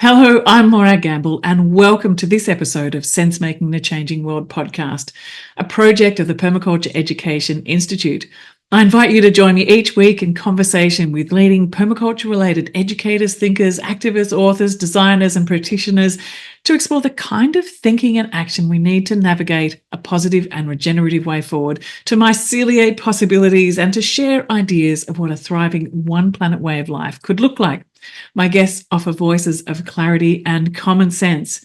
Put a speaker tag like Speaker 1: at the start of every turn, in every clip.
Speaker 1: Hello, I'm Morag and welcome to this episode of Sense Making the Changing World podcast, a project of the Permaculture Education Institute. I invite you to join me each week in conversation with leading permaculture-related educators, thinkers, activists, authors, designers, and practitioners to explore the kind of thinking and action we need to navigate a positive and regenerative way forward, to myceliate possibilities, and to share ideas of what a thriving one planet way of life could look like. My guests offer voices of clarity and common sense.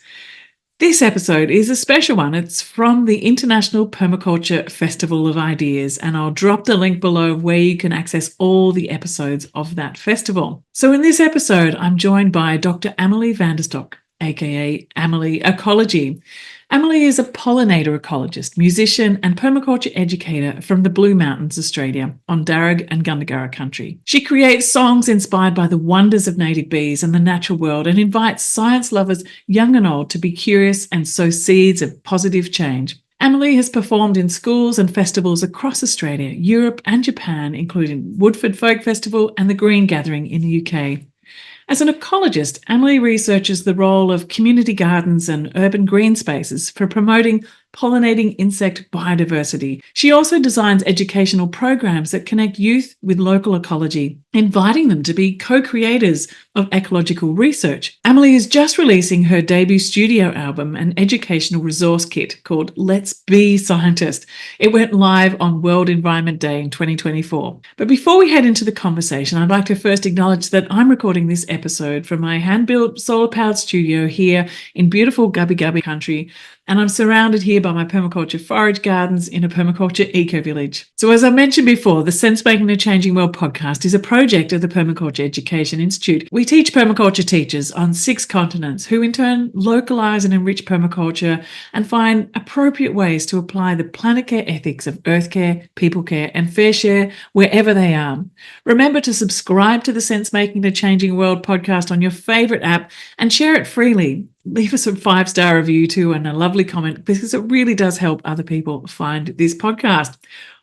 Speaker 1: This episode is a special one. It's from the International Permaculture Festival of Ideas, and I'll drop the link below where you can access all the episodes of that festival. So in this episode, I'm joined by Dr Amelie Vanderstock, aka Amelie Ecology. Amelie is a pollinator ecologist, musician and permaculture educator from the Blue Mountains, Australia, on Dharug and Gundungurra country. She creates songs inspired by the wonders of native bees and the natural world and invites science lovers, young and old, to be curious and sow seeds of positive change. Amelie has performed in schools and festivals across Australia, Europe and Japan, including Woodford Folk Festival and the Green Gathering in the UK. As an ecologist, Amelie researches the role of community gardens and urban green spaces for promoting pollinating insect biodiversity. She also designs educational programs that connect youth with local ecology, inviting them to be co-creators of ecological research. Amelie is just releasing her debut studio album, an educational resource kit called Let's Be Scientist. It went live on World Environment Day in 2024. But before we head into the conversation, I'd like to first acknowledge that I'm recording this episode from my hand-built solar-powered studio here in beautiful Gubbi Gubbi country, and I'm surrounded here by my permaculture forage gardens in a permaculture eco-village. So as I mentioned before, the Sense Making the Changing World podcast is a project of the Permaculture Education Institute. We teach permaculture teachers on 6 continents who in turn localise and enrich permaculture and find appropriate ways to apply the planet care ethics of earth care, people care and fair share wherever they are. Remember to subscribe to the Sense Making the Changing World podcast on your favourite app and share it freely. Leave us a 5-star review too and a lovely comment, because it really does help other people find this podcast.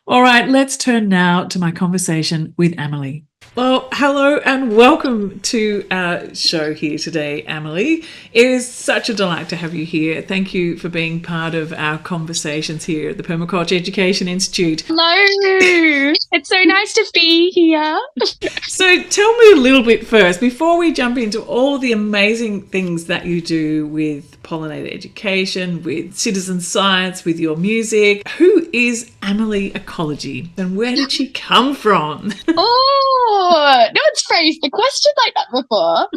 Speaker 1: All right, let's turn now to my conversation with Amelie. Well, hello and welcome to our show here today, Amelie. It is such a delight to have you here. Thank you for being part of our conversations here at the Permaculture Education Institute.
Speaker 2: Hello, it's so nice to be here.
Speaker 1: So tell me a little bit first, before we jump into all the amazing things that you do with pollinator education, with citizen science, with your music. Who is Amelie Ecology and where did she come from?
Speaker 2: Oh, no one's phrased the question like that before.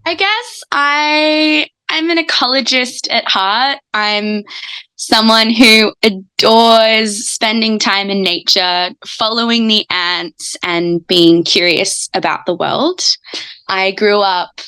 Speaker 2: I guess I'm an ecologist at heart. I'm someone who adores spending time in nature, following the ants and being curious about the world. I grew up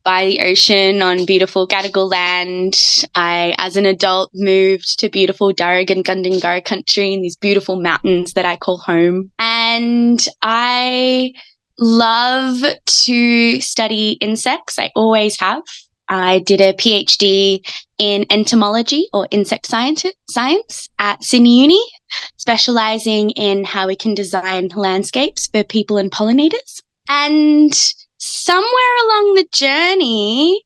Speaker 2: by the ocean on beautiful Gadigal land. I, as an adult, moved to beautiful Dharug and Gundungurra country in these beautiful mountains that I call home. And I love to study insects. I always have. I did a PhD in entomology or insect science at Sydney Uni, specializing in how we can design landscapes for people and pollinators. And somewhere along the journey,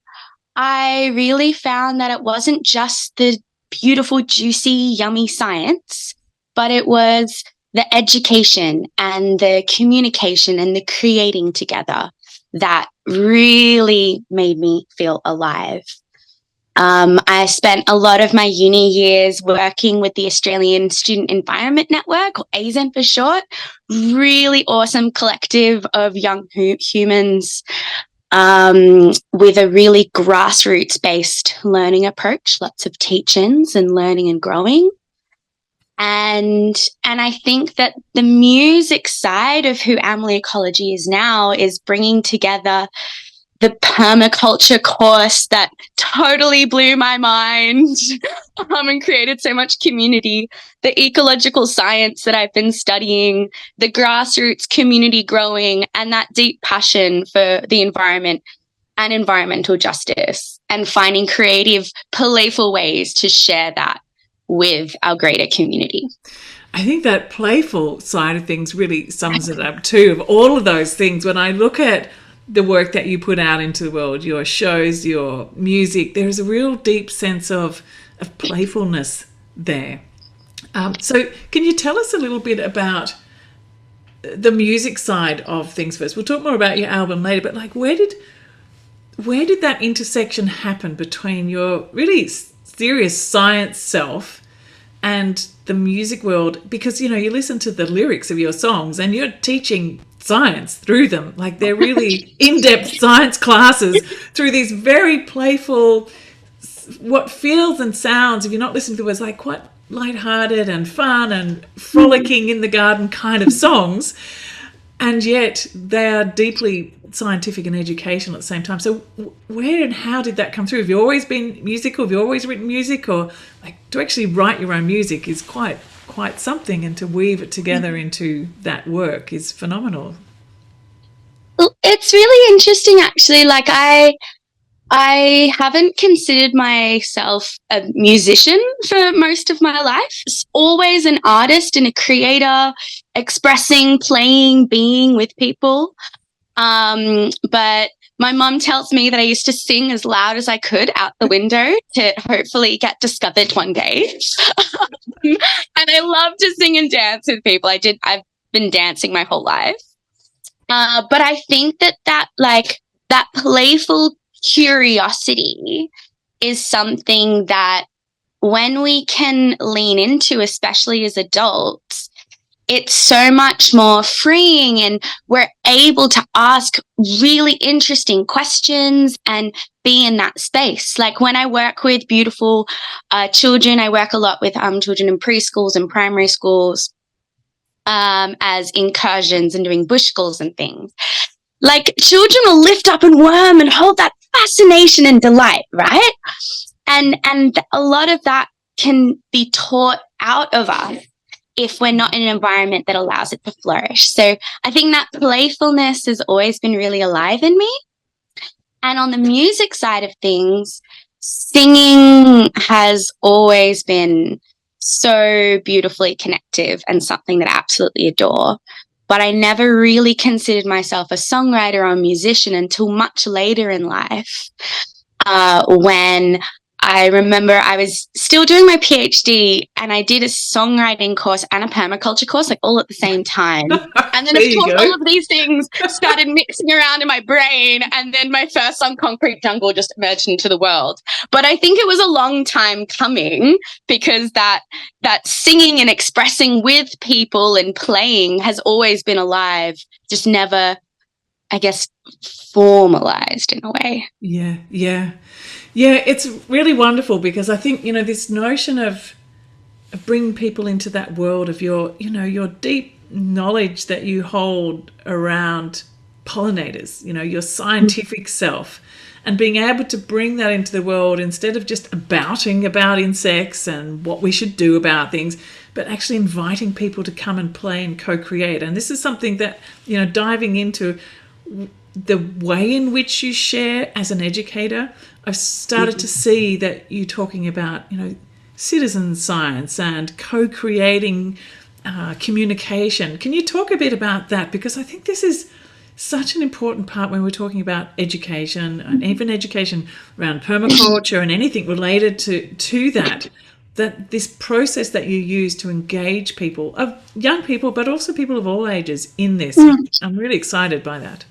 Speaker 2: I really found that it wasn't just the beautiful, juicy, yummy science, but it was the education and the communication and the creating together that really made me feel alive. I spent a lot of my uni years working with the Australian Student Environment Network, or ASEN for short, really awesome collective of young humans with a really grassroots-based learning approach, lots of teach-ins and learning and growing. And I think that the music side of who Amelie Ecology is now is bringing together the permaculture course that totally blew my mind and created so much community, the ecological science that I've been studying, the grassroots community growing, and that deep passion for the environment and environmental justice, and finding creative, playful ways to share that with our greater community.
Speaker 1: I think that playful side of things really sums it up too, of all of those things. When I look at the work that you put out into the world, your shows, your music, there is a real deep sense of playfulness there. So can you tell us a little bit about the music side of things first? We'll talk more about your album later, but like where did that intersection happen between your really serious science self and the music world? Because, you know, you listen to the lyrics of your songs and you're teaching science through them. Like they're really in-depth science classes through these very playful, what feels and sounds, if you're not listening to the words, like quite lighthearted and fun and frolicking in the garden kind of songs. And yet they are deeply scientific and educational at the same time. So where and how did that come through? Have you always been musical? Have you always written music? Or like to actually write your own music is quite something, and to weave it together into that work is phenomenal.
Speaker 2: Well, it's really interesting actually. Like I haven't considered myself a musician for most of my life. It's always an artist and a creator, expressing, playing, being with people. But my mum tells me that I used to sing as loud as I could out the window to hopefully get discovered one day. And I love to sing and dance with people. I've been dancing my whole life. But I think that playful curiosity is something that when we can lean into, especially as adults, it's so much more freeing, and we're able to ask really interesting questions and be in that space. Like when I work with beautiful children, I work a lot with children in preschools and primary schools as incursions and doing bush schools and things. Like children will lift up and worm and hold that fascination and delight, right? And a lot of that can be taught out of us if we're not in an environment that allows it to flourish. So I think that playfulness has always been really alive in me. And on the music side of things, singing has always been so beautifully connective and something that I absolutely adore. But I never really considered myself a songwriter or a musician until much later in life, when I remember I was still doing my PhD and I did a songwriting course and a permaculture course, like all at the same time. And then, of course, all of these things started mixing around in my brain. And then my first song, Concrete Jungle, just emerged into the world. But I think it was a long time coming, because that singing and expressing with people and playing has always been alive, just never, I guess, formalized in a way.
Speaker 1: Yeah, it's really wonderful, because I think, you know, this notion of bringing people into that world of your deep knowledge that you hold around pollinators, you know, your scientific self, and being able to bring that into the world instead of just abouting about insects and what we should do about things, but actually inviting people to come and play and co-create. And this is something that, you know, diving into the way in which you share as an educator, I've started to see that you're talking about, you know, citizen science and co-creating communication. Can you talk a bit about that? Because I think this is such an important part when we're talking about education, and even education around permaculture and anything related to that this process that you use to engage people, of young people, but also people of all ages in this. I'm really excited by that.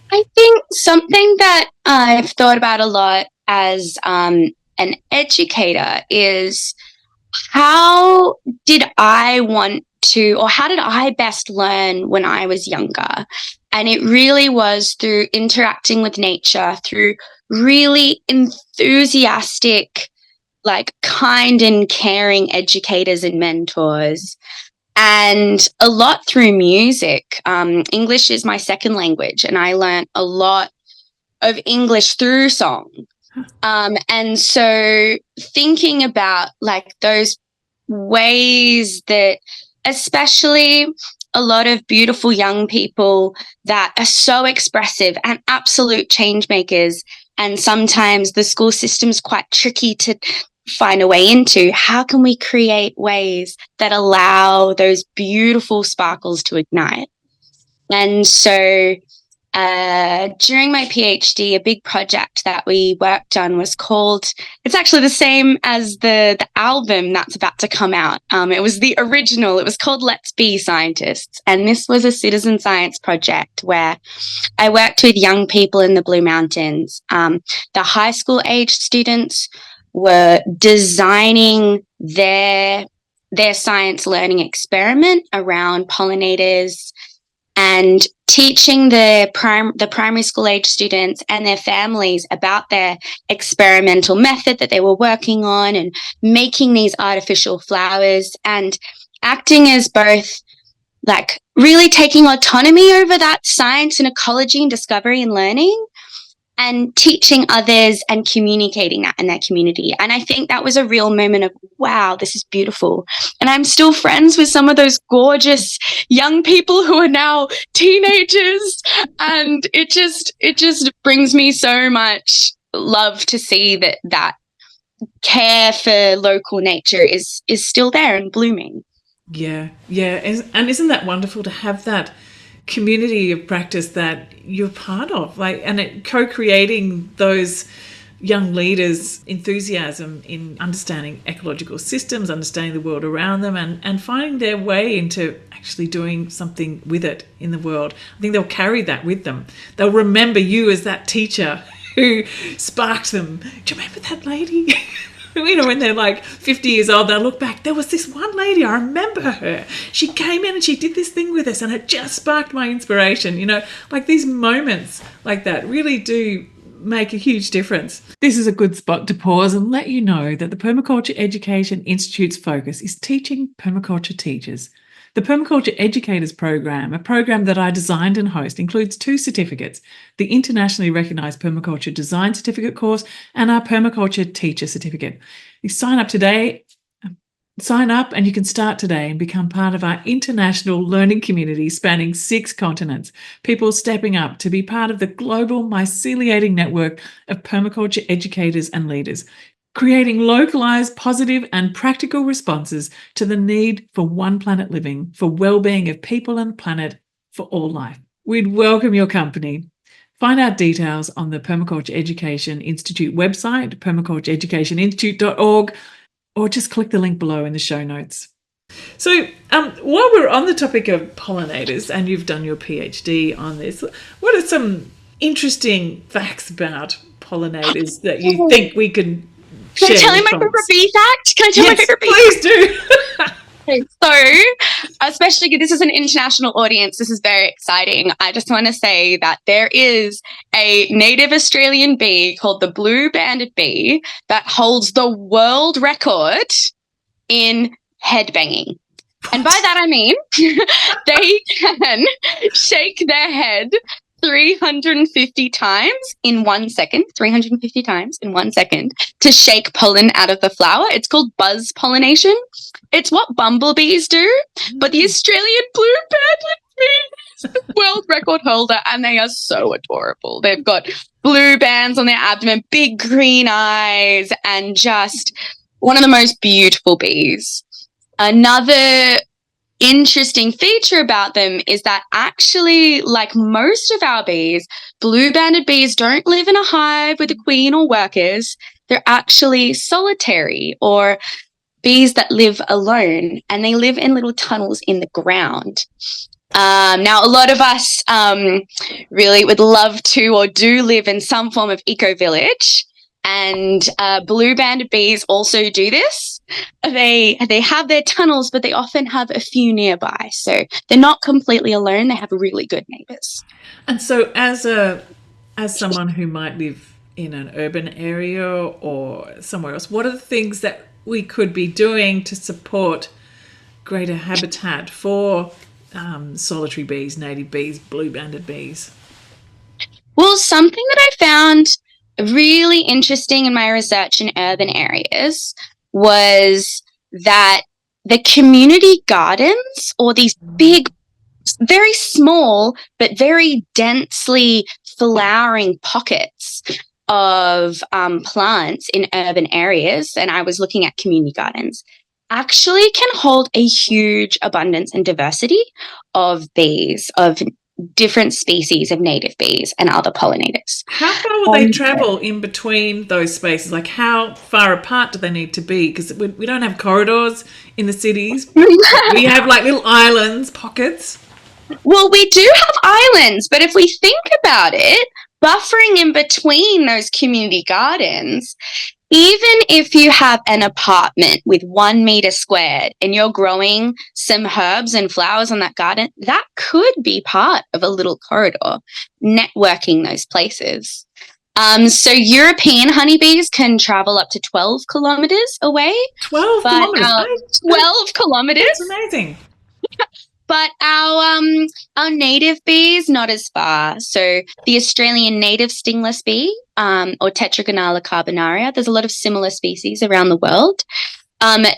Speaker 2: I think something that I've thought about a lot as an educator is how did I best learn when I was younger? And it really was through interacting with nature, through really enthusiastic, like kind and caring educators and mentors. And a lot through music. English is my second language, and I learned a lot of English through song. And so thinking about like those ways that, especially a lot of beautiful young people that are so expressive and absolute change makers, and sometimes the school system's quite tricky to find a way into, how can we create ways that allow those beautiful sparkles to ignite? And so During my PhD, a big project that we worked on was called, it's actually the same as the album that's about to come out. It was the original. It was called Let's Be Scientists. And this was a citizen science project where I worked with young people in the Blue Mountains. The high school age students were designing their science learning experiment around pollinators and teaching the primary school age students and their families about their experimental method that they were working on and making these artificial flowers and acting as both like really taking autonomy over that science and ecology and discovery and learning and teaching others and communicating that in their community. And I think that was a real moment of, wow, this is beautiful. And I'm still friends with some of those gorgeous young people who are now teenagers. And it just brings me so much love to see that care for local nature is still there and blooming.
Speaker 1: Yeah. And isn't that wonderful to have that community of practice that you're part of, like, and it co-creating those young leaders' enthusiasm in understanding ecological systems, understanding the world around them, and finding their way into actually doing something with it in the world. I think they'll carry that with them. They'll remember you as that teacher who sparked them. Do you remember that lady? You know, when they're like 50 years old, they'll look back. There was this one lady, I remember her. She came in and she did this thing with us and it just sparked my inspiration. You know, like these moments like that really do make a huge difference. This is a good spot to pause and let you know that the Permaculture Education Institute's focus is teaching permaculture teachers. The Permaculture Educators program, a program that I designed and host, includes 2 certificates, the internationally recognised Permaculture Design Certificate course and our Permaculture Teacher Certificate. You sign up and you can start today and become part of our international learning community spanning 6 continents, people stepping up to be part of the global myceliating network of permaculture educators and leaders, creating localised, positive and practical responses to the need for one planet living, for well-being of people and planet, for all life. We'd welcome your company. Find out details on the Permaculture Education Institute website, permacultureeducationinstitute.org, or just click the link below in the show notes. So while we're on the topic of pollinators and you've done your PhD on this, what are some interesting facts about pollinators that you think we can
Speaker 2: Can I tell you my favorite bee fact?
Speaker 1: Please do.
Speaker 2: Okay, so, especially this is an international audience, this is very exciting. I just want to say that there is a native Australian bee called the blue-banded bee that holds the world record in headbanging. And by that I mean they can shake their head 350 times in 1 second, 350 times in 1 second to shake pollen out of the flower. It's called buzz pollination. It's what bumblebees do, but the Australian blue-banded bee is the world record holder, and they are so adorable. They've got blue bands on their abdomen, big green eyes, and just one of the most beautiful bees. Another interesting feature about them is that actually, like most of our bees, blue-banded bees don't live in a hive with a queen or workers. They're actually solitary, or bees that live alone, and they live in little tunnels in the ground. Now, a lot of us really would love to or do live in some form of eco-village, and blue-banded bees also do this. They have their tunnels, but they often have a few nearby. So they're not completely alone. They have really good neighbours.
Speaker 1: And so as someone who might live in an urban area or somewhere else, what are the things that we could be doing to support greater habitat for solitary bees, native bees, blue-banded bees?
Speaker 2: Well, something that I found really interesting in my research in urban areas was that the community gardens, or these big, very small but very densely flowering pockets of plants in urban areas, and I was looking at community gardens, actually can hold a huge abundance and diversity of bees, of different species of native bees and other pollinators.
Speaker 1: How far will they travel in between those spaces? Like, how far apart do they need to be? Because we don't have corridors in the cities. We have like little islands, pockets.
Speaker 2: Well, we do have islands, but if we think about it, buffering in between those community gardens, even if you have an apartment with 1 meter squared and you're growing some herbs and flowers on that garden, that could be part of a little corridor, networking those places. So European honeybees can travel up to 12 kilometers away.
Speaker 1: 12 kilometers?
Speaker 2: 12 kilometers.
Speaker 1: That's amazing.
Speaker 2: But our native bees, not as far. So the Australian native stingless bee, or Tetragonella carbonaria, there's a lot of similar species around the world.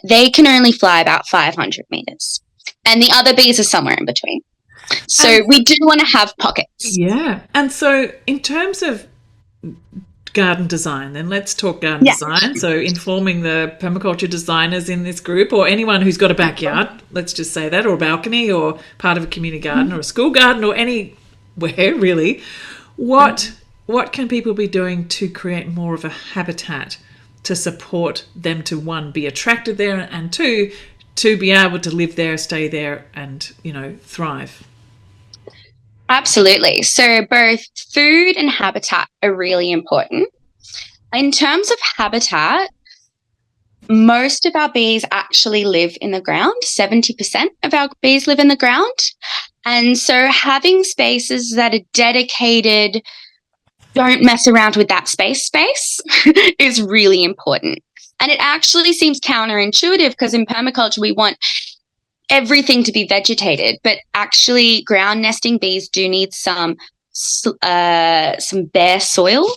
Speaker 2: They can only fly about 500 meters. And the other bees are somewhere in between. So we do want to have pockets.
Speaker 1: Yeah. And so in terms of garden design, then let's talk garden design. So informing the permaculture designers in this group, or anyone who's got a backyard, let's just say that, or a balcony, or part of a community garden, or a school garden, or anywhere really. What can people be doing to create more of a habitat to support them to, one, be attracted there, and two, to be able to live there, stay there, and thrive?
Speaker 2: Absolutely. So both food and habitat are really important. In terms of habitat, most of our bees actually live in the ground. 70% of our bees live in the ground. And so having spaces that are dedicated, don't mess around with that space is really important. And it actually seems counterintuitive because in permaculture, we want everything to be vegetated, but actually ground nesting bees do need some bare soil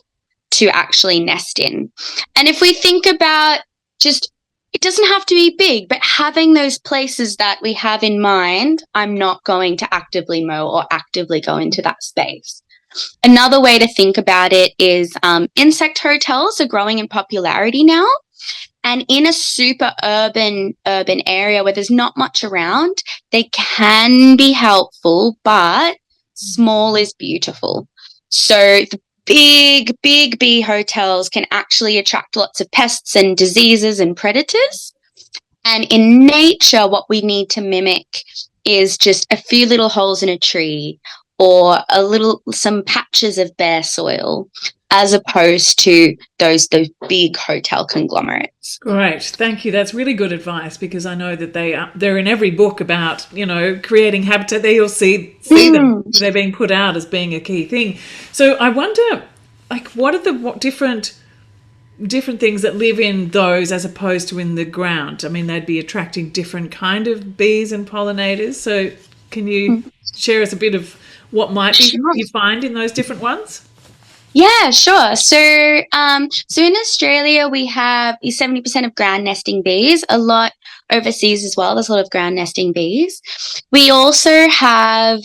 Speaker 2: to actually nest in. And if we think about it doesn't have to be big, but having those places that we have in mind, I'm not going to actively mow or actively go into that space. Another way to think about it is insect hotels are growing in popularity now. And in a super urban area where there's not much around, they can be helpful, but small is beautiful. So the big bee hotels can actually attract lots of pests and diseases and predators. And in nature, what we need to mimic is just a few little holes in a tree or some patches of bare soil, as opposed to those big hotel conglomerates.
Speaker 1: Great, thank you. That's really good advice, because I know that they're in every book about creating habitat. There you'll see them. They're being put out as being a key thing. So I wonder, what are the different things that live in those as opposed to in the ground? I mean, they'd be attracting different kind of bees and pollinators. So can you share us a bit of what might be you find in those different ones?
Speaker 2: Yeah, sure. So in Australia, we have 70% of ground nesting bees, a lot overseas as well. There's a lot of ground nesting bees. We also have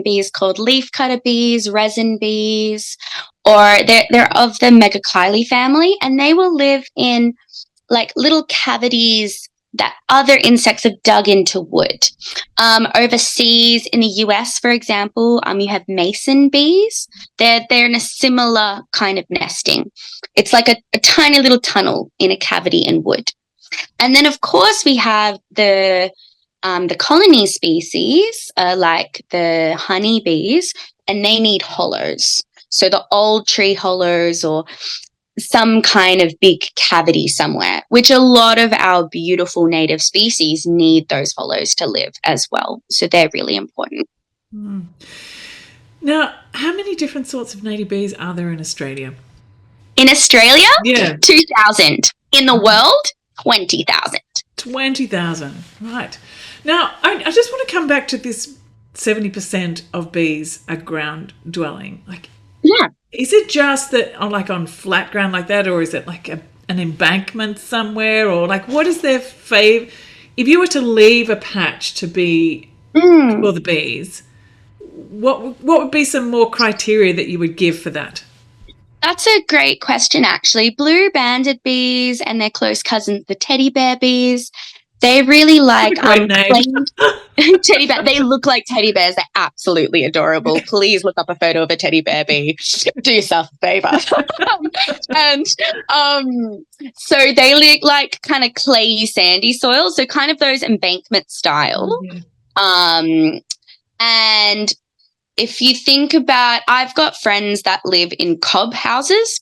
Speaker 2: bees called leafcutter bees, resin bees, or they're of the Megachile family, and they will live in like little cavities that other insects have dug into wood. Overseas in the US, for example, you have mason bees. They're in a similar kind of nesting. It's like a tiny little tunnel in a cavity in wood. And then, of course, we have the colony species, like the honey bees, and they need hollows. So the old tree hollows or some kind of big cavity somewhere, which a lot of our beautiful native species need those hollows to live as well. So they're really important.
Speaker 1: Now, how many different sorts of native bees are there in Australia?
Speaker 2: In Australia?
Speaker 1: Yeah.
Speaker 2: 2,000. In the world, 20,000.
Speaker 1: 20,000, right. Now, I just want to come back to this 70% of bees are ground dwelling.
Speaker 2: Yeah.
Speaker 1: Is it just that on flat ground like that, or is it like an embankment somewhere, or what is their fave? If you were to leave a patch to be for the bees, what would be some more criteria that you would give for that?
Speaker 2: That's a great question, actually. Blue banded bees and their close cousins, the teddy bear bees, They really like
Speaker 1: Great name.
Speaker 2: teddy bear. They look like teddy bears. They're absolutely adorable. Please look up a photo of a teddy bear bee. Do yourself a favor. And so they look like kind of clayey, sandy soil. So kind of those embankment style. And if you think about, I've got friends that live in cob houses.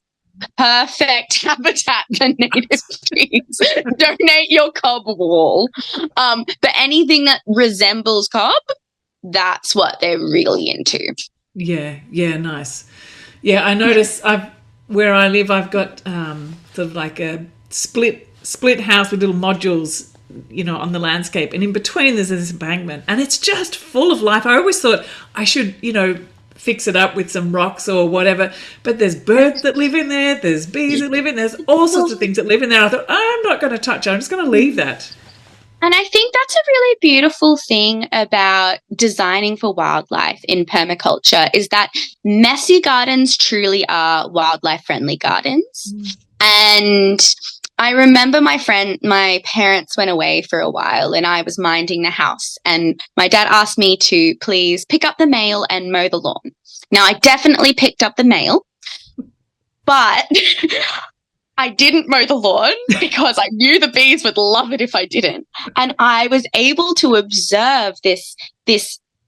Speaker 2: Perfect habitat for native trees. Donate your cob wall. But anything that resembles cob, that's what they're really into.
Speaker 1: Yeah, nice. Yeah, I notice where I live, I've got sort of like a split house with little modules, on the landscape, and in between there's this embankment, and it's just full of life. I always thought I should, fix it up with some rocks or whatever, but there's birds that live in there, there's bees that live in there, there's all sorts of things that live in there. I thought, I'm not going to touch it, I'm just going to leave that.
Speaker 2: And I think that's a really beautiful thing about designing for wildlife in permaculture, is that messy gardens truly are wildlife-friendly gardens. And I remember my parents went away for a while and I was minding the house, and my dad asked me to please pick up the mail and mow the lawn. Now, I definitely picked up the mail, but I didn't mow the lawn because I knew the bees would love it if I didn't. And I was able to observe this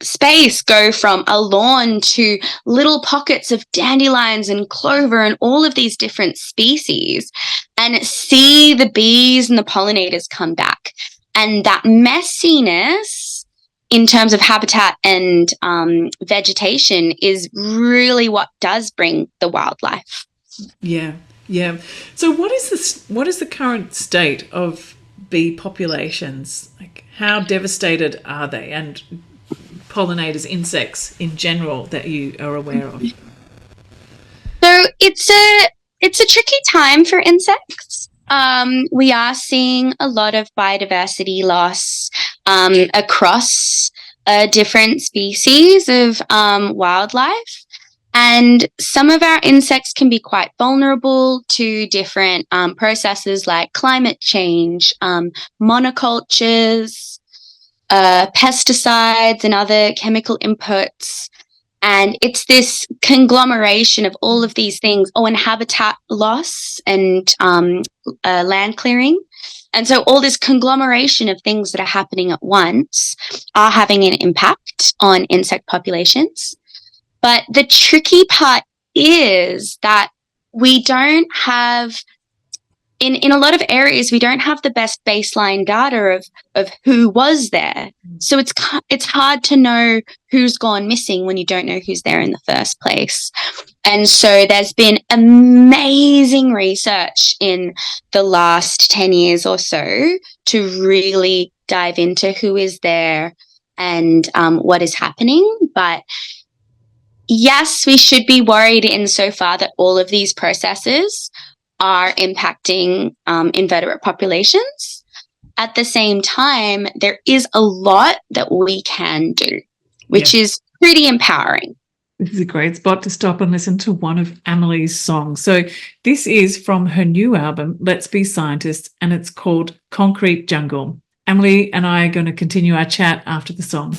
Speaker 2: space go from a lawn to little pockets of dandelions and clover and all of these different species, and see the bees and the pollinators come back. And that messiness in terms of habitat and vegetation is really what does bring the wildlife.
Speaker 1: Yeah. So what is the current state of bee populations? Like, how devastated are they? And pollinators, insects in general, that you are aware of?
Speaker 2: So it's a tricky time for insects. We are seeing a lot of biodiversity loss across different species of wildlife. And some of our insects can be quite vulnerable to different processes like climate change, monocultures, pesticides and other chemical inputs. And it's this conglomeration of all of these things, and habitat loss and land clearing. And so all this conglomeration of things that are happening at once are having an impact on insect populations. But the tricky part is that we don't have, in a lot of areas, we don't have the best baseline data of who was there. So it's hard to know who's gone missing when you don't know who's there in the first place. And so there's been amazing research in the last 10 years or so to really dive into who is there and what is happening. But yes, we should be worried insofar that all of these processes are impacting invertebrate populations. At the same time, there is a lot that we can do, which is pretty empowering.
Speaker 1: This is a great spot to stop and listen to one of Amelie's songs. So this is from her new album, Let's Be Scientists, and it's called Concrete Jungle. Amelie and I are going to continue our chat after the song.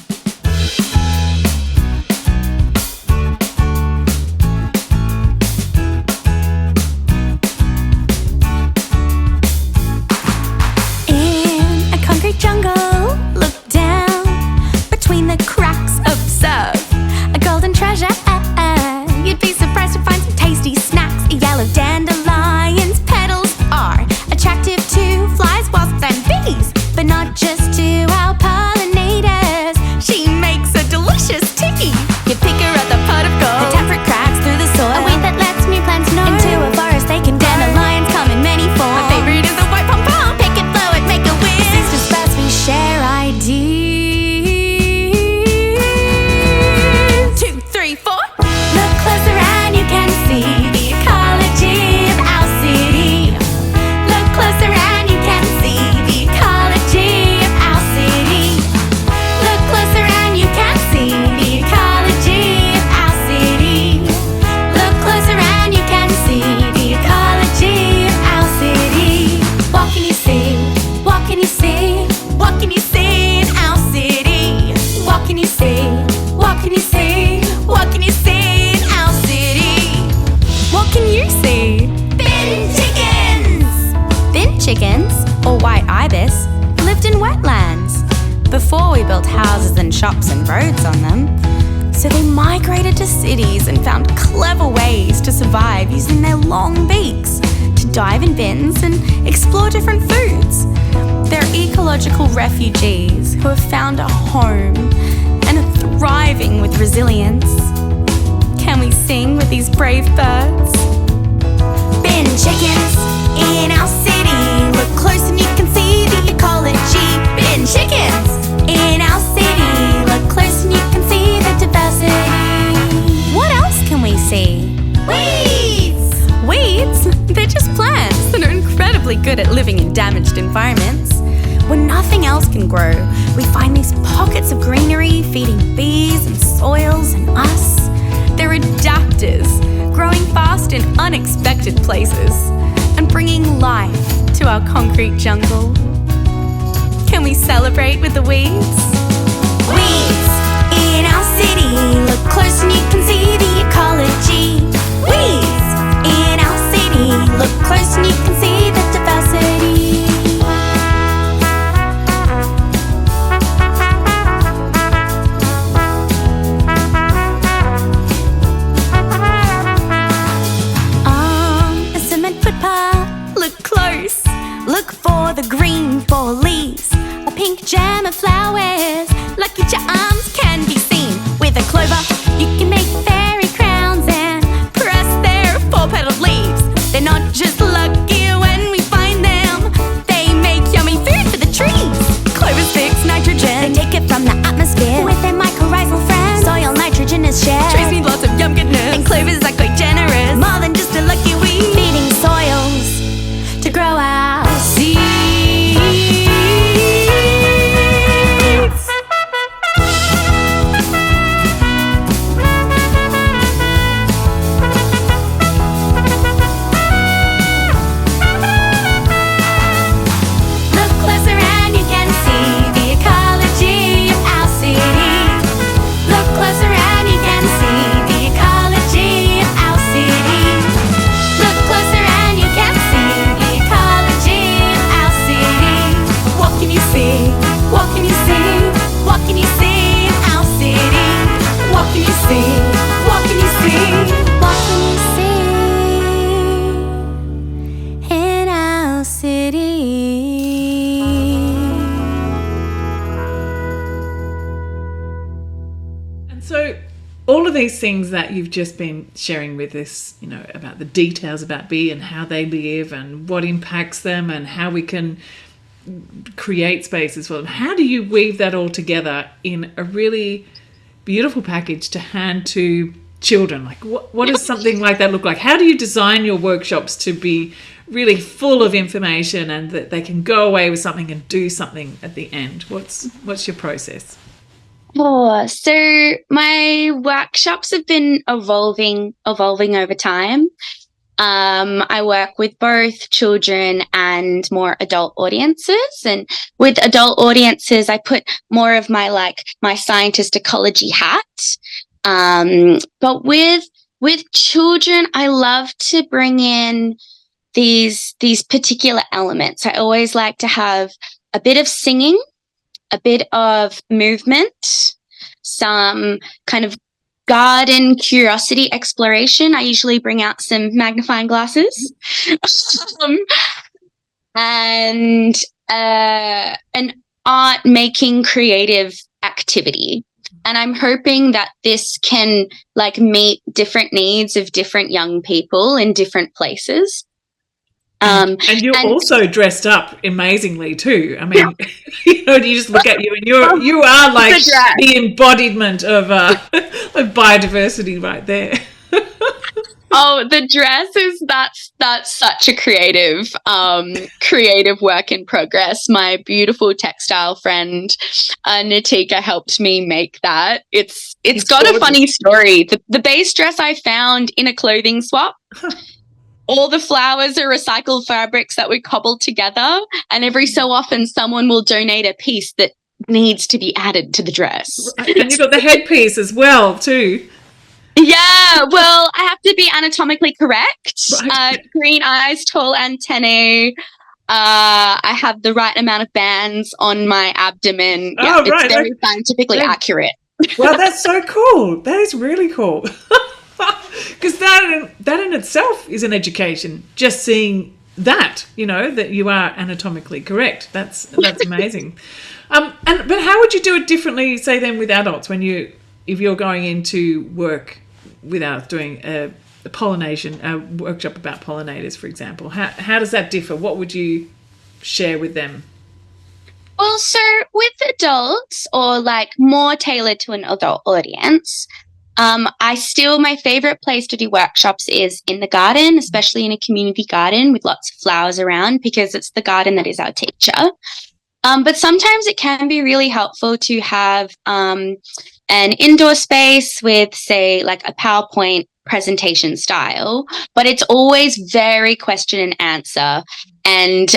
Speaker 3: Jungle, look down between the cracks, observe a golden treasure. You'd be surprised to find some tasty snacks. Yellow dandelions petals are attractive to flies, wasps and bees, but not just to our pollinators. She see. Bin chickens! Bin chickens, or white ibis, lived in wetlands before we built houses and shops and roads on them. So they migrated to cities and found clever ways to survive using their long beaks to dive in bins and explore different foods. They're ecological refugees who have found a home and are thriving with resilience. Can we sing with these brave birds? Bin chickens in our city, look close and you can see the ecology. Bin chickens in our city, look close and you can see the diversity. What else can we see? Weeds! Weeds? They're just plants that are incredibly good at living in damaged environments. When nothing else can grow, we find these pockets of greenery feeding bees and soils and us. They're adapters, growing fast in unexpected places and bringing life to our concrete jungle. Can we celebrate with the weeds? Weeds in our city, look close and you can see the ecology. Weeds in our city, look close and you can see the diversity. A cement footpath, look close, look for the green four leaves. A pink jam of flowers, lucky charms can be seen. With a clover, you can make fairy crowns and press their four-petaled leaves. They're not just lucky when we find them, they make yummy food for the trees. Clovers fix nitrogen, they take it from the atmosphere with their mycorrhizal friends. Soil nitrogen is shared, trees need lots of yum goodness, and clovers are quite generous, more than just a lucky weed. Feeding soils to grow our seeds. Look closer and you can see the ecology of our city. Look closer and you can see the ecology of our city. Look closer and you can see the ecology of our city. What can you see? What can you see? What can you see in our city? What can you see? What can you see? What can you see in our city?
Speaker 1: And so all of these things that you've just been sharing with us, you know, about the details about bee and how they live and what impacts them and how we can create spaces for them. How do you weave that all together in a really beautiful package to hand to children? Like what does something like that look like? How do you design your workshops to be really full of information and that they can go away with something and do something at the end? What's your process?
Speaker 2: Oh, so my workshops have been evolving over time. I work with both children and more adult audiences. And with adult audiences, I put more of my scientist ecology hat. But with children, I love to bring in these particular elements. I always like to have a bit of singing, a bit of movement, some kind of garden curiosity exploration. I usually bring out some magnifying glasses and an art making creative activity. And I'm hoping that this can meet different needs of different young people in different places.
Speaker 1: And you're also dressed up amazingly too. I mean, you just look at you and you are like the embodiment of biodiversity right there.
Speaker 2: Oh, the dress that's such a creative work in progress. My beautiful textile friend Natika helped me make that. It's got gorgeous. A funny story. The base dress I found in a clothing swap. All the flowers are recycled fabrics that we cobbled together, and every so often someone will donate a piece that needs to be added to the dress.
Speaker 1: And you've got the headpiece as well too.
Speaker 2: Yeah, well, I have to be anatomically correct.
Speaker 1: Right.
Speaker 2: Green eyes, tall antennae. I have the right amount of bands on my abdomen. Yeah,
Speaker 1: Oh,
Speaker 2: it's
Speaker 1: right.
Speaker 2: very scientifically accurate.
Speaker 1: Well, that's so cool. That is really cool. Because that in itself is an education. Just seeing that, that you are anatomically correct. That's amazing. But how would you do it differently, say, then with adults if you're going into work without doing a pollination, a workshop about pollinators, for example? How does that differ? What would you share with them?
Speaker 2: Well, so with adults or like more tailored to an adult audience, my favorite place to do workshops is in the garden, especially in a community garden with lots of flowers around, because it's the garden that is our teacher. But sometimes it can be really helpful to have an indoor space with, say, like a PowerPoint presentation style, but it's always very question and answer. And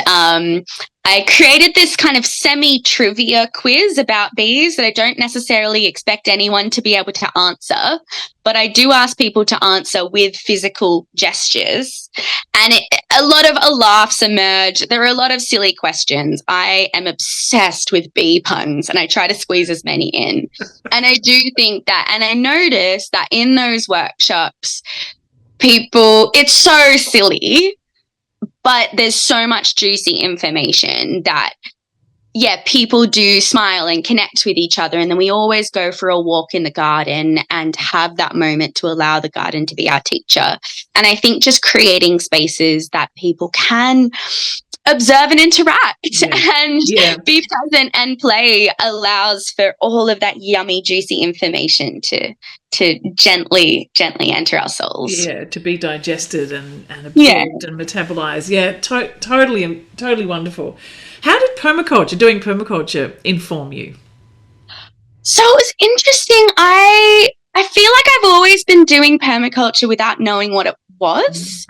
Speaker 2: I created this kind of semi-trivia quiz about bees that I don't necessarily expect anyone to be able to answer, but I do ask people to answer with physical gestures. And a lot of laughs emerge. There are a lot of silly questions. I am obsessed with bee puns, and I try to squeeze as many in. And I do think that, and I notice that in those workshops, it's so silly, but there's so much juicy information that, yeah, people do smile and connect with each other. And then we always go for a walk in the garden and have that moment to allow the garden to be our teacher. And I think just creating spaces that people can observe and interact and be present and play allows for all of that yummy, juicy information to gently enter our souls.
Speaker 1: Yeah, to be digested and absorbed and metabolized. Yeah, totally wonderful. How did doing permaculture, inform you?
Speaker 2: So it was interesting. I feel like I've always been doing permaculture without knowing what it was.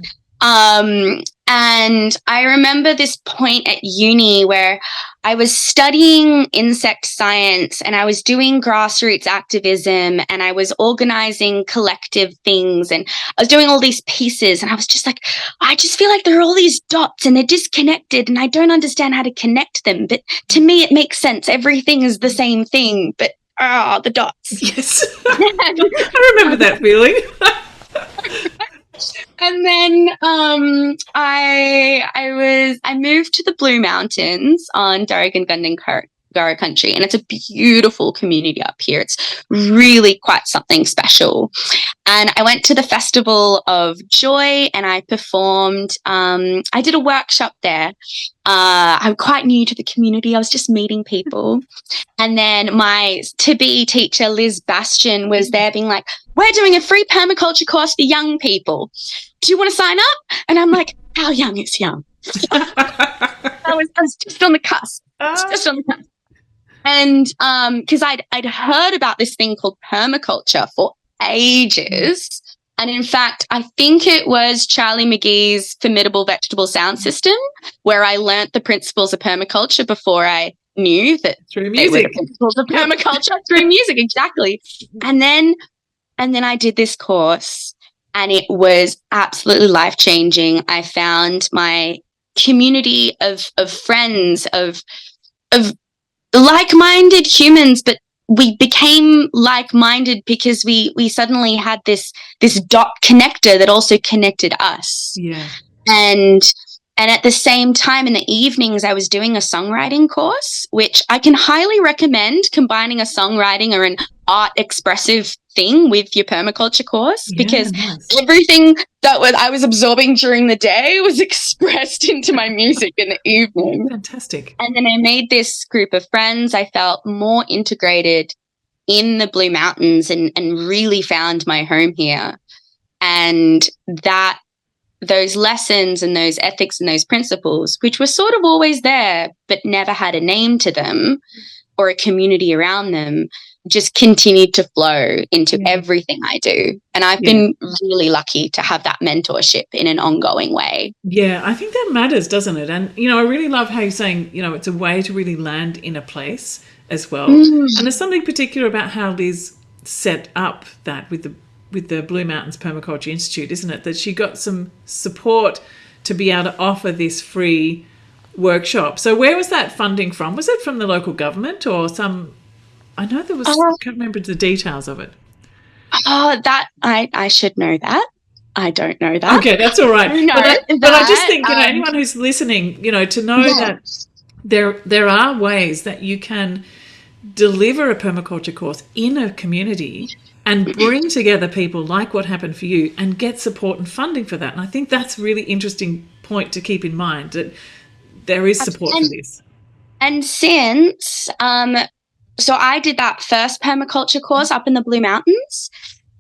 Speaker 2: And I remember this point at uni where I was studying insect science and I was doing grassroots activism and I was organizing collective things and I was doing all these pieces and I was just like, I just feel like there are all these dots and they're disconnected and I don't understand how to connect them. But to me, it makes sense. Everything is the same thing, but the dots.
Speaker 1: Yes. I remember that feeling.
Speaker 2: And then I moved to the Blue Mountains on Dharug and Gundungurra country, and it's a beautiful community up here. It's really quite something special. And I went to the Festival of Joy and I performed. I did a workshop there. I'm quite new to the community. I was just meeting people. And then my to-be teacher, Liz Bastian, was there being like, we're doing a free permaculture course for young people. Do you want to sign up? And I'm like, how young is young? I was just on the cusp. Just on the cusp. And because I'd heard about this thing called permaculture for ages. And in fact, I think it was Charlie McGee's Formidable Vegetable Sound System where I learnt the principles of permaculture before I knew that
Speaker 1: through music.
Speaker 2: They were the principles of permaculture through music, exactly. And then I did this course and it was absolutely life-changing. I found my community of friends, of like-minded humans, but we became like-minded because we suddenly had this dot connector that also connected us.
Speaker 1: Yeah.
Speaker 2: And at the same time, in the evenings, I was doing a songwriting course, which I can highly recommend, combining a songwriting or an art expressive thing with your permaculture course, because everything that I was absorbing during the day was expressed into my music in the evening.
Speaker 1: Fantastic.
Speaker 2: And then I made this group of friends. I felt more integrated in the Blue Mountains and really found my home here. And those lessons and those ethics and those principles, which were sort of always there, but never had a name to them or a community around them, just continued to flow into everything I do. And I've been really lucky to have that mentorship in an ongoing way.
Speaker 1: Yeah, I think that matters, doesn't it? And, I really love how you're saying, it's a way to really land in a place as well. And there's something particular about how Liz set up that with with the Blue Mountains Permaculture Institute, isn't it? That she got some support to be able to offer this free workshop. So where was that funding from? Was it from the local government or some? I know there was. I can't remember the details of it.
Speaker 2: Oh, that I should know that. I don't know that.
Speaker 1: Okay, that's all right. But I just think, anyone who's listening, to know that there are ways that you can deliver a permaculture course in a community and bring together people like what happened for you and get support and funding for that. And I think that's a really interesting point to keep in mind, that there is support for this.
Speaker 2: And since, so I did that first permaculture course up in the Blue Mountains,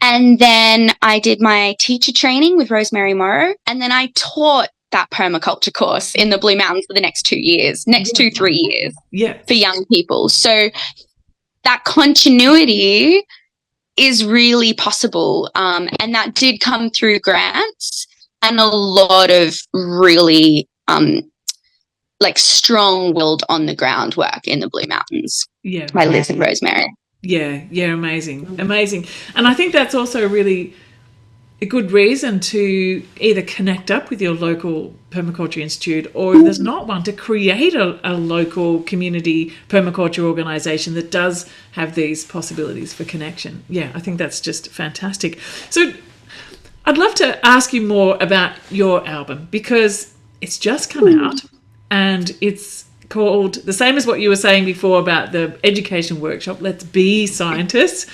Speaker 2: and then I did my teacher training with Rosemary Morrow, and then I taught that permaculture course in the Blue Mountains for the next 3 years, for young people. So that continuity is really possible. And that did come through grants and a lot of really strong-willed on-the-ground work in the Blue Mountains by Liz and Rosemary.
Speaker 1: Yeah, amazing. And I think that's also really a good reason to either connect up with your local permaculture institute, or if there's not one, to create a local community permaculture organisation that does have these possibilities for connection. Yeah, I think that's just fantastic. So I'd love to ask you more about your album, because it's just come out and it's called, the same as what you were saying before about the education workshop, Let's Be Scientists.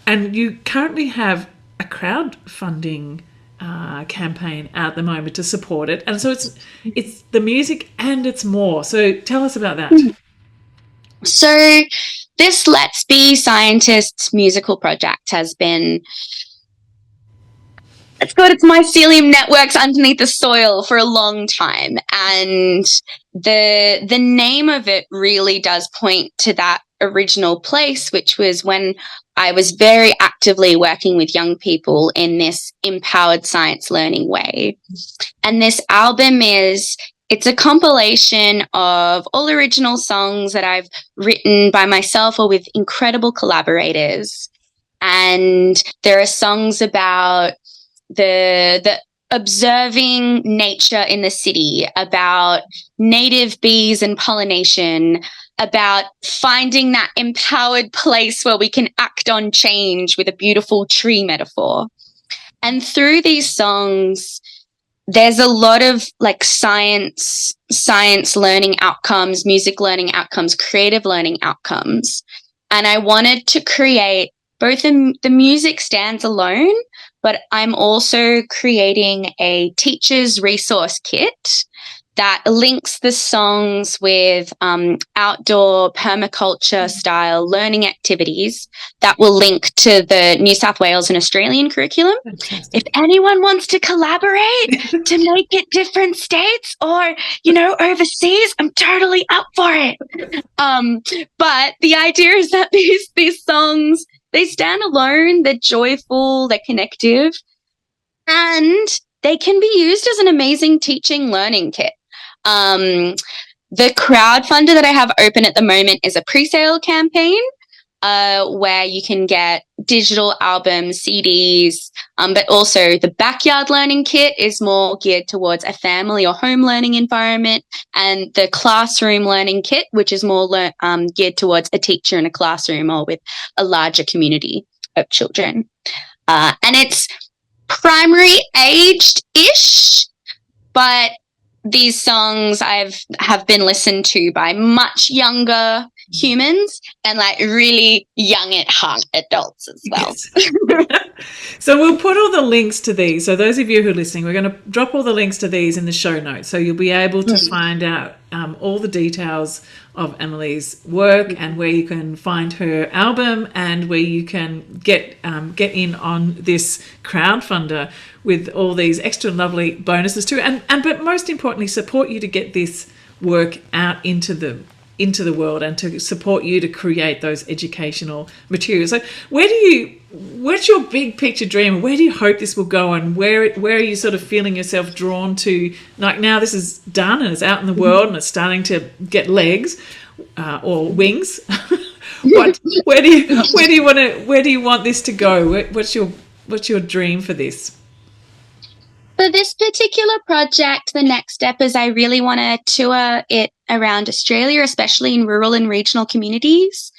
Speaker 1: And you currently have a crowdfunding campaign out at the moment to support it. And so it's the music and it's more. So tell us about that.
Speaker 2: So this Let's Be Scientists musical project has been, it's got its mycelium networks underneath the soil for a long time. And the name of it really does point to that original place, which was when I was very actively working with young people in this empowered science learning way. And this album it's a compilation of all original songs that I've written by myself or with incredible collaborators. And there are songs about the observing nature in the city, about native bees and pollination, about finding that empowered place where we can act on change with a beautiful tree metaphor. And through these songs, there's a lot of science learning outcomes, music learning outcomes, creative learning outcomes. And I wanted to create both the music stands alone, but I'm also creating a teacher's resource kit that links the songs with outdoor permaculture style learning activities that will link to the New South Wales and Australian curriculum.
Speaker 1: Fantastic.
Speaker 2: If anyone wants to collaborate to make it different states or, overseas, I'm totally up for it. But the idea is that these songs, they stand alone, they're joyful, they're connective, and they can be used as an amazing teaching learning kit. The crowdfunder that I have open at the moment is a pre-sale campaign where you can get digital albums, CDs, but also the backyard learning kit is more geared towards a family or home learning environment, and the classroom learning kit, which is more geared towards a teacher in a classroom or with a larger community of children. And it's primary aged-ish, but these songs have been listened to by much younger humans and really young at heart adults as well.
Speaker 1: Yes. So we'll put all the links to these. So those of you who are listening, we're going to drop all the links to these in the show notes. So you'll be able to find out all the details of Amelie's work and where you can find her album and where you can get in on this crowdfunder with all these extra lovely bonuses too. And but most importantly, support you to get this work out into the world and to support you to create those educational materials. So what's your big picture dream? Where do you hope this will go, and where are you sort of feeling yourself drawn to? Like now this is done and it's out in the world and it's starting to get legs or wings. Where do you want this to go? What's your dream for this?
Speaker 2: For this particular project, the next step is I really want to tour it around Australia, especially in rural and regional communities.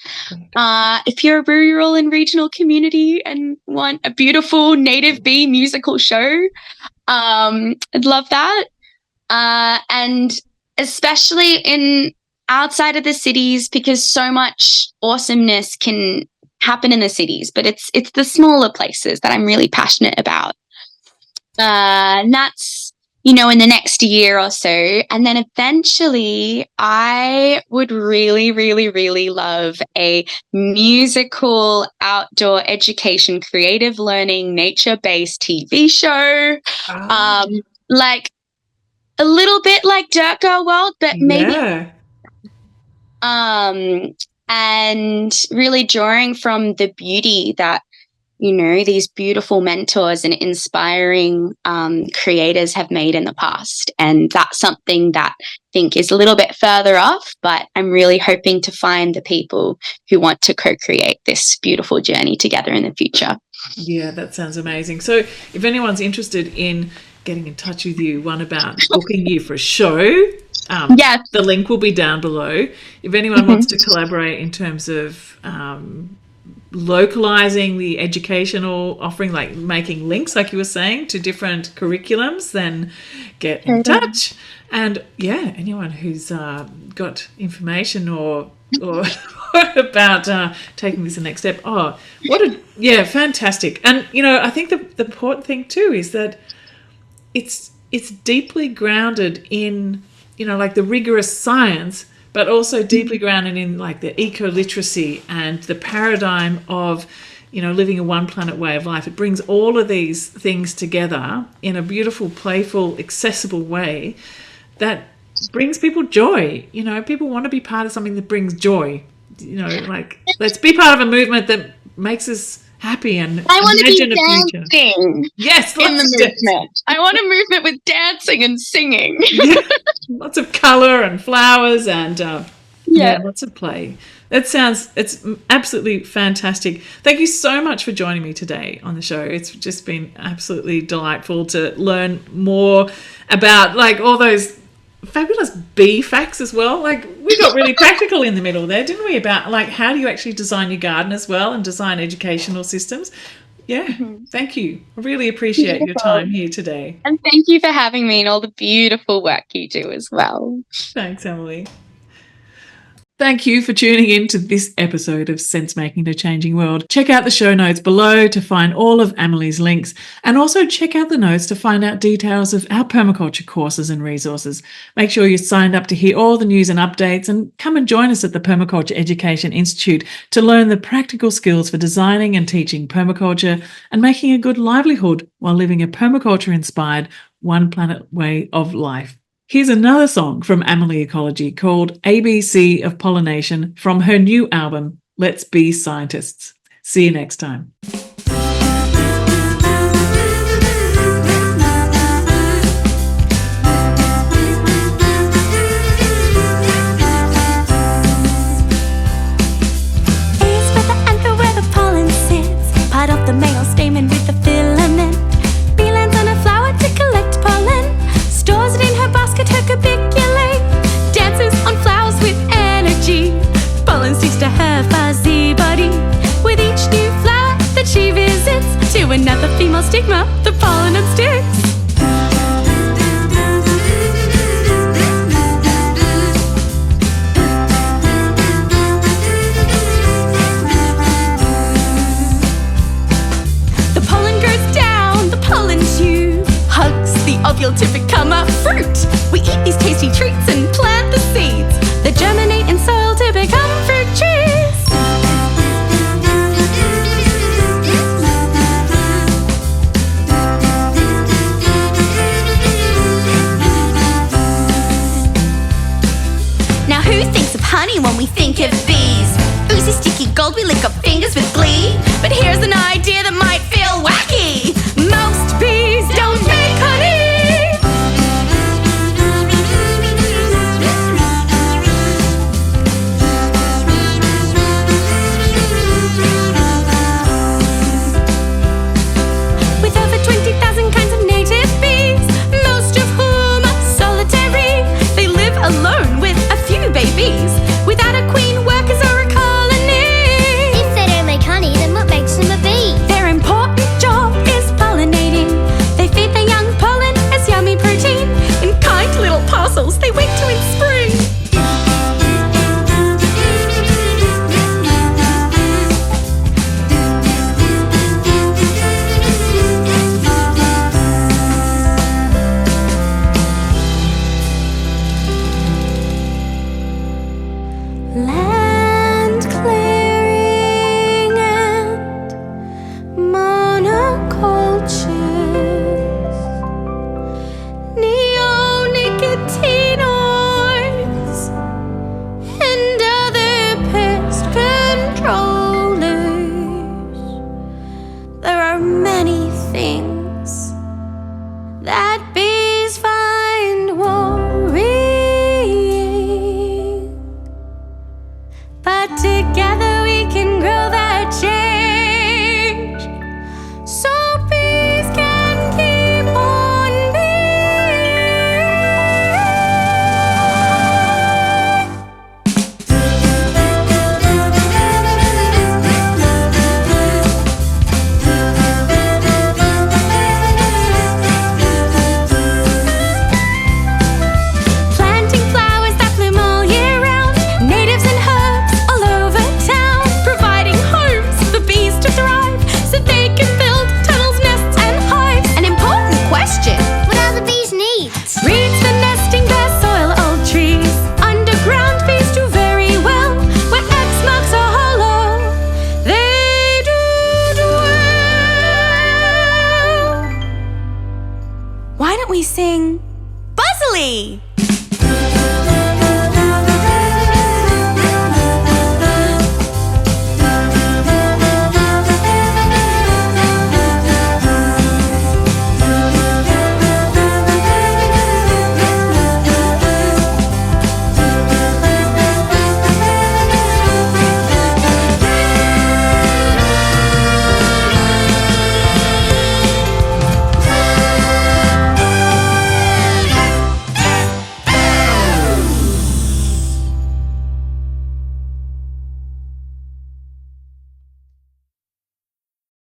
Speaker 2: If you're a rural and regional community and want a beautiful native bee musical show, I'd love that. And especially in outside of the cities, because so much awesomeness can happen in the cities, but it's the smaller places that I'm really passionate about. And that's, in the next year or so. And then eventually I would really, really, really love a musical, outdoor education, creative learning, nature-based TV show. Like a little bit like Dirt Girl World, but maybe and really drawing from the beauty that these beautiful mentors and inspiring creators have made in the past. And that's something that I think is a little bit further off, but I'm really hoping to find the people who want to co-create this beautiful journey together in the future.
Speaker 1: Yeah, that sounds amazing. So if anyone's interested in getting in touch with you, one about booking you for a show,
Speaker 2: yes,
Speaker 1: the link will be down below. If anyone wants to collaborate in terms of localizing the educational offering, like making links, like you were saying, to different curriculums, then get in touch. And anyone who's got information or about taking this the next step, fantastic. And I think the important thing too is that it's deeply grounded in like the rigorous science, but also deeply grounded in like the eco-literacy and the paradigm of, living a one planet way of life. It brings all of these things together in a beautiful, playful, accessible way that brings people joy. People want to be part of something that brings joy. Like let's be part of a movement that makes us happy and
Speaker 2: I want to be
Speaker 1: dancing. Yes,
Speaker 2: in the movement. I want a movement with dancing and singing.
Speaker 1: Lots of colour and flowers and lots of play. It's absolutely fantastic. Thank you so much for joining me today on the show. It's just been absolutely delightful to learn more about like all those fabulous bee facts as well. Like we got really practical in the middle there, didn't we, about like how do you actually design your garden as well and design educational systems. Thank you. I really appreciate your time here today.
Speaker 2: And thank you for having me and all the beautiful work you do as well.
Speaker 1: Thanks, Amelie. Thank you for tuning in to this episode of Sense Making the Changing World. Check out the show notes below to find all of Amelie's links, and also check out the notes to find out details of our permaculture courses and resources. Make sure you're signed up to hear all the news and updates, and come and join us at the Permaculture Education Institute to learn the practical skills for designing and teaching permaculture and making a good livelihood while living a permaculture-inspired one planet way of life. Here's another song from Amelie Ecology called ABC of Pollination from her new album, Let's Be Scientists. See you next time.
Speaker 3: Another female stigma, the pollen and sticks. The pollen goes down the pollen tube, hugs the ovule to become a fruit. We eat these tasty treats and plant the seeds that germinate in soil to become fruit trees. Honey when we think of bees, oozy sticky gold, we lick our fingers with glee. But here's an idea that might feel wacky: most bees don't make honey. don't we sing Buzzily?